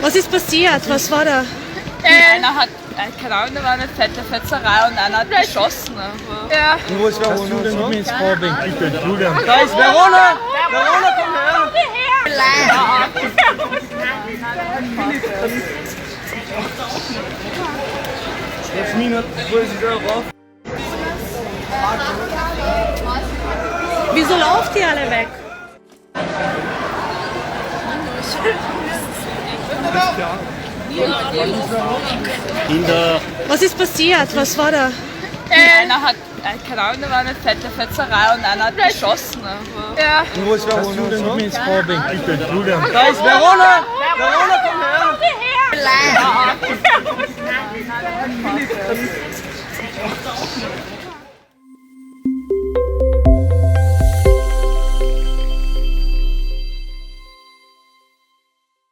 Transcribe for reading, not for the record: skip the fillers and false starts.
Was ist passiert? Was war da? Einer hat, keine Ahnung, da war eine fette Fetzerei und einer hat geschossen. Aber Ja. Wo ist Verona? Mit mir ins Vorbild. Ich bin Julian. Da ist Verona! Verona, komm her! Jasmin hat, wo ist sie da rauf? Wieso lauft ihr alle weg? Was ist passiert? Was war da? einer hat, keine Ahnung, da war eine fette Fetzerei und einer hat geschossen. Aber Ja. Wo ist Verona? Mit mir ins Vorbild. Ich bin Julian. Da ist Verona! Verona, komm her!